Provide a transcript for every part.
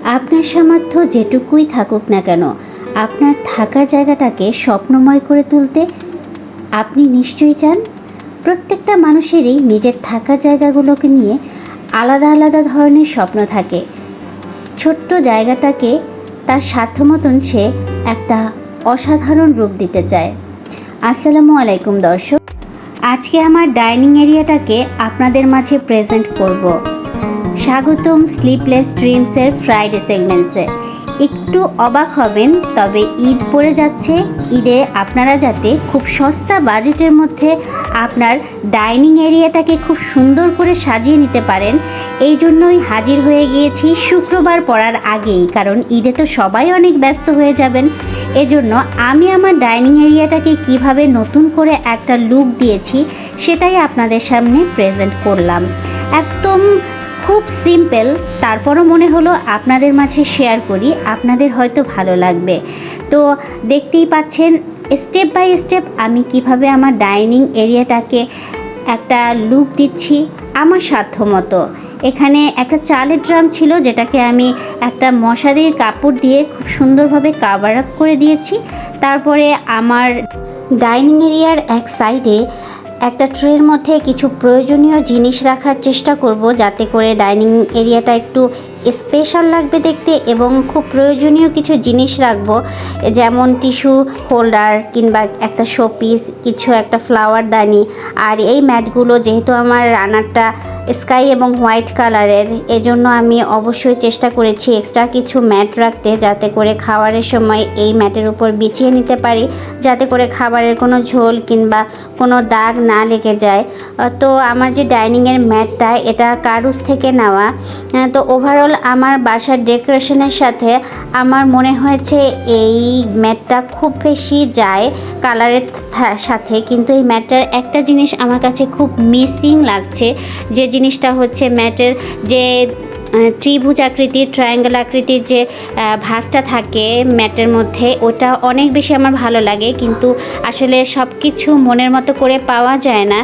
আপনার সামর্থ্য যেটুকুই থাকুক না কেন, আপনার থাকার জায়গাটাকে স্বপ্নময় করে তুলতে আপনি নিশ্চয়ই চান। প্রত্যেকটা মানুষেরই নিজের থাকার জায়গাগুলোকে নিয়ে আলাদা আলাদা ধরনের স্বপ্ন থাকে। ছোট্ট জায়গাটাকে তার সাধ্যমতন সে একটা অসাধারণ রূপ দিতে চায়। আসসালামু আলাইকুম দর্শক, আজকে আমার ডাইনিং এরিয়াটাকে আপনাদের মাঝে প্রেজেন্ট করব। স্বাগতম স্লিপলেস ড্রিমসের ফ্রাইডে সেগমেন্টসে। একটু অবাক হবেন, তবে ঈদ পড়ে যাচ্ছে। ঈদে আপনারা যাতে খুব সস্তা বাজেটের মধ্যে আপনার ডাইনিং এরিয়াটাকে খুব সুন্দর করে সাজিয়ে নিতে পারেন, এই জন্যই হাজির হয়ে গিয়েছি শুক্রবার পড়ার আগেই, কারণ ঈদে তো সবাই অনেক ব্যস্ত হয়ে যাবেন। এজন্য আমি আমার ডাইনিং এরিয়াটাকে কিভাবে নতুন করে একটা লুক দিয়েছি সেটাই আপনাদের সামনে প্রেজেন্ট করলাম। একদম খুব সিম্পল, তারপরও মনে হলো আপনাদের মাঝে শেয়ার করি, আপনাদের হয়তো ভালো লাগবে। তো দেখতেই পাচ্ছেন স্টেপ বাই স্টেপ আমি কিভাবে আমার ডাইনিং এরিয়াটাকে একটা লুক দিচ্ছি আমার সাধ্যমতো। এখানে একটা চালের ড্রাম ছিল, যেটাকে আমি একটা মশারির কাপড় দিয়ে খুব সুন্দরভাবে কাভার আপ করে দিয়েছি। তারপরে আমার ডাইনিং এরিয়ার এক সাইডে একটা ট্রের মধ্যে কিছু প্রয়োজনীয় জিনিস রাখার চেষ্টা করব, যাতে করে ডাইনিং এরিয়াটা একটু স্পেশাল লাগবে দেখতে, এবং খুব প্রয়োজনীয় কিছু জিনিস রাখবো, যেমন টিস্যু হোল্ডার কিংবা একটা শোপিস, কিছু একটা ফ্লাওয়ার দানি। আর এই ম্যাটগুলো যেহেতু আমার রানারটা স্কাই এবং হোয়াইট কালারের, এজন্য আমি অবশ্যই চেষ্টা করেছি এক্সট্রা কিছু ম্যাট রাখতে, যাতে করে খাবারের সময় এই ম্যাটের উপর বিছিয়ে নিতে পারি, যাতে করে খাবারের কোনো ঝোল কিংবা কোনো দাগ না লেগে যায়। তো আমার যে ডাইনিংয়ের ম্যাটটা, এটা কারুস থেকে নেওয়া। তো ওভারঅল আমার বাসার ডেকোরেশনের সাথে আমার মনে হয়েছে এই ম্যাটটা খুব বেশি যায় কালারের সাথে, কিন্তু এই ম্যাটটার একটা জিনিস আমার কাছে খুব মিসিং লাগছে, যে জিনিসটা হচ্ছে ম্যাটের যে ত্রিভুজ আকৃতির, ট্রায়াঙ্গেল আকৃতির যে ভাঁজটা থাকে ম্যাটের মধ্যে, ওটা অনেক বেশি আমার ভালো লাগে, কিন্তু আসলে সব কিছু মনের মতো করে পাওয়া যায় না।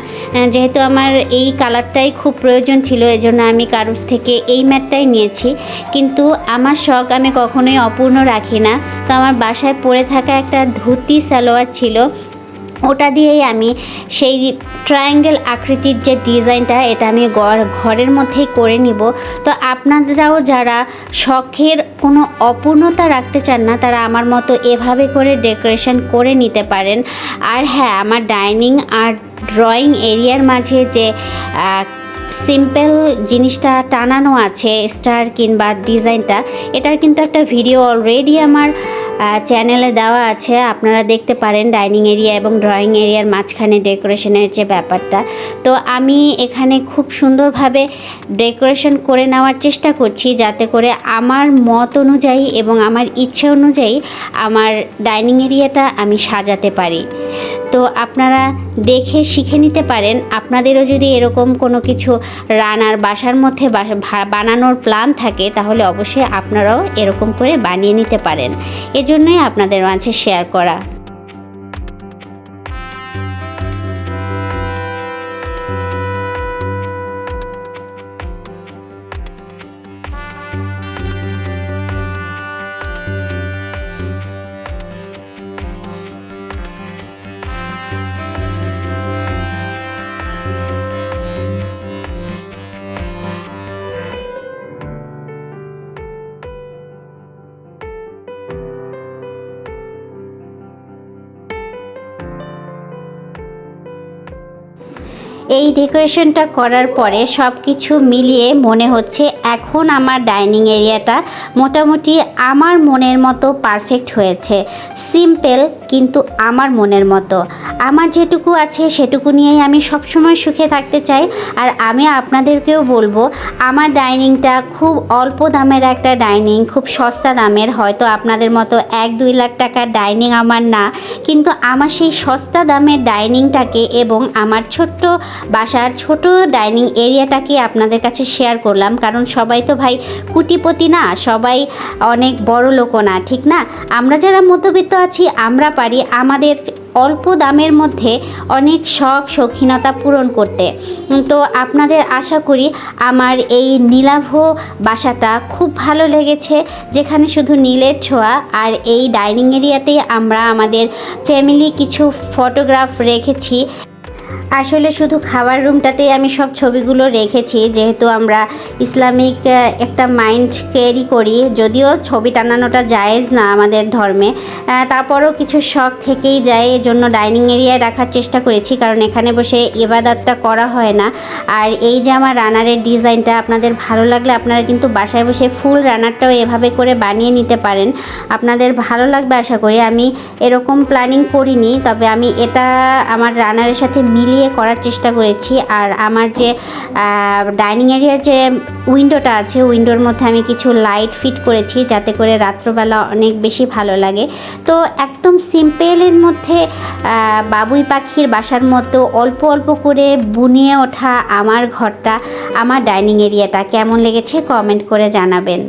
যেহেতু আমার এই কালারটাই খুব প্রয়োজন ছিল, এজন্য আমি কারুস থেকে এই ম্যাটটাই নিয়েছি। কিন্তু আমার শখ আমি কখনোই অপূর্ণ রাখি না। তো আমার বাসায় পরে থাকা একটা ধুতি সালোয়ার ছিল, ওটা দিয়েই আমি সেই ট্রায়াঙ্গেল আকৃতির যে ডিজাইনটা, এটা আমি ঘরের মধ্যেই করে নিব। তো আপনারাও যারা শখের কোনো অপূর্ণতা রাখতে চান না, তারা আমার মতো এভাবে করে ডেকোরেশন করে নিতে পারেন। আর হ্যাঁ, আমার ডাইনিং আর ড্রয়িং এরিয়ার মাঝে যে সিম্পল জিনিসটা টানানো আছে, স্টার কিংবা ডিজাইনটা, এটার কিন্তু একটা ভিডিও অলরেডি আমার চ্যানেলে দেওয়া আছে, আপনারা দেখতে পারেন। ডাইনিং এরিয়া এবং ড্রয়িং এরিয়ার মাঝখানে ডেকোরেশনের যে ব্যাপারটা, তো আমি এখানে খুব সুন্দরভাবে ডেকোরেশন করে নেওয়ার চেষ্টা করছি, যাতে করে আমার মত অনুযায়ী এবং আমার ইচ্ছে অনুযায়ী আমার ডাইনিং এরিয়াটা আমি সাজাতে পারি। তো আপনারা দেখে শিখে নিতে পারেন। আপনাদেরও যদি এরকম কোনো কিছু রানার বাসার মধ্যে বানানোর প্ল্যান থাকে, তাহলে অবশ্যই আপনারাও এরকম করে বানিয়ে নিতে পারেন। এজন্যই আপনাদের মাঝে শেয়ার করা। এই ডেকোরেশনটা করার পরে সব কিছু মিলিয়ে মনে হচ্ছে এখন আমার ডাইনিং এরিয়াটা মোটামুটি আমার মনের মতো পারফেক্ট হয়েছে। সিম্পল, কিন্তু আমার মনের মতো। আমার যেটুকু আছে সেটুকু নিয়েই আমি সবসময় সুখে থাকতে চাই। আর আমি আপনাদেরকেও বলবো, আমার ডাইনিংটা খুব অল্প দামের একটা ডাইনিং, খুব সস্তা দামের। হয়তো আপনাদের মতো 1-2 লাখ টাকার ডাইনিং আমার না, কিন্তু আমার সেই সস্তা দামের ডাইনিংটাকে এবং আমার ছোট্ট বাসার ছোট ডাইনিং এরিয়াটাকে আপনাদের কাছে শেয়ার করলাম। কারণ সবাই তো ভাই কোটিপতি না, সবাই অনেক বড় লোকও না, ঠিক না? আমরা যারা মধ্যবিত্ত আছি আমরা পারি আমাদের অল্প দামের মধ্যে অনেক শখ শৌখিনতা পূরণ করতে। তো আপনাদের আশা করি আমার এই নীলাভ বাসাটা খুব ভালো লেগেছে, যেখানে শুধু নীলের ছোঁয়া। আর এই ডাইনিং এরিয়াতেই আমরা আমাদের ফ্যামিলি কিছু ফটোগ্রাফ রেখেছি। আসলে শুধু খাবার রুমটাতেই আমি সব ছবিগুলো রেখেছি, যেহেতু আমরা ইসলামিক একটা মাইন্ড ক্যারি করি, যদিও ছবি টানানোটা জায়েজ না আমাদের ধর্মে, তারপরেও কিছু শখ থেকেই যায়, এজন্য ডাইনিং এরিয়ায় রাখার চেষ্টা করেছি, কারণ এখানে বসে ইবাদতটা করা হয় না। আর এই যে আমার রানারের ডিজাইনটা আপনাদের ভালো লাগলে আপনারা কিন্তু বাসায় বসে ফুল রানারটাও এভাবে করে বানিয়ে নিতে পারেন, আপনাদের ভালো লাগবে আশা করি। আমি এরকম প্ল্যানিং করিনি, তবে আমি এটা আমার রানারের সাথে মিলিয়ে করার চেষ্টা করেছি। আর আমার যে ডাইনিং এরিয়ার যে উইন্ডোটা আছে, উইন্ডোর মধ্যে আমি কিছু লাইট ফিট করেছি, যাতে করে রাত্রবেলা অনেক বেশি ভালো লাগে। তো একদম সিম্পলের মধ্যে বাবুই পাখির বাসার মতো অল্প অল্প করে বুনিয়ে ওঠা আমার ঘরটা, আমার ডাইনিং এরিয়াটা কেমন লেগেছে কমেন্ট করে জানাবেন।